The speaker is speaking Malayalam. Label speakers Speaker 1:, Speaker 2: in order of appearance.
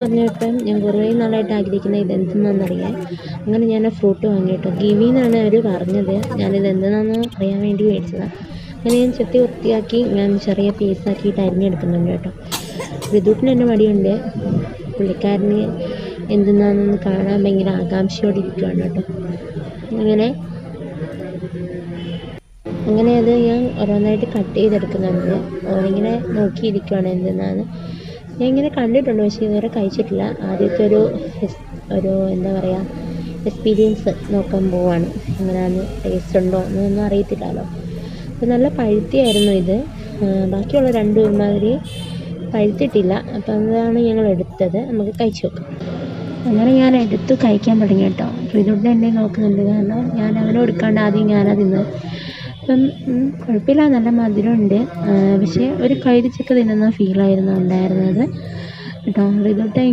Speaker 1: പറഞ്ഞപ്പോൾ ഞാൻ കുറേ നാളായിട്ട് ആഗ്രഹിക്കുന്ന ഇതെന്തെന്നാണെന്നറിയാൻ അങ്ങനെ ഞാൻ ആ ഫ്രൂട്ട് വാങ്ങി കേട്ടോ. കിവി എന്നാണ് അവർ പറഞ്ഞത്. ഞാനിത് എന്തെന്നാണെന്ന് അറിയാൻ വേണ്ടി മേടിച്ചതാണ്. അങ്ങനെ ഞാൻ ചെത്തി വൃത്തിയാക്കി ഞാൻ ചെറിയ പീസാക്കിയിട്ട് അരിഞ്ഞെടുക്കുന്നുണ്ട് കേട്ടോ. ഋതുവിന് തന്നെ മടിയുണ്ട്. പുള്ളിക്കാരന് എന്തെന്നാണെന്ന് കാണാൻ ഭയങ്കര ആകാംക്ഷയോടെ ഇരിക്കുകയാണ് കേട്ടോ. അങ്ങനെ അത് ഞാൻ ഓരോന്നായിട്ട് കട്ട് ചെയ്തെടുക്കുന്നുണ്ട്. ഓനിങ്ങനെ നോക്കിയിരിക്കുകയാണ് എന്തെന്നാണ്. ഞാൻ ഇങ്ങനെ കണ്ടിട്ടുണ്ട്, പക്ഷേ ഇതുവരെ കഴിച്ചിട്ടില്ല. ആദ്യത്തെ ഒരു എന്താ പറയുക എക്സ്പീരിയൻസ് നോക്കാൻ പോവാണ്. എങ്ങനെയാണ്, ടേസ്റ്റ് ഉണ്ടോ എന്നൊന്നും അറിയത്തില്ലല്ലോ. അപ്പോൾ നല്ല പഴുത്തിയായിരുന്നു ഇത്. ബാക്കിയുള്ള രണ്ടും ഒരുമാതിരി പഴുത്തിട്ടില്ല. അപ്പം അതാണ് ഞങ്ങൾ എടുത്തത്. നമുക്ക് കഴിച്ചു നോക്കാം. അങ്ങനെ ഞാൻ എടുത്ത് കഴിക്കാൻ തുടങ്ങി കേട്ടോ. ഋതുവിൻ്റെ എന്നെ നോക്കുന്നുണ്ട്, കാരണം ഞാൻ അവനെ കൊടുക്കാണ്ട് ആദ്യം ഞാനത് തിന്ന്. അപ്പം കുഴപ്പമില്ല, നല്ല മധുരമുണ്ട്. പക്ഷേ ഒരു കൈതച്ചക്ക തിന്നുന്ന ഫീലായിരുന്നു ഉണ്ടായിരുന്നത് കേട്ടോ. ഋതുവിൻ്റെ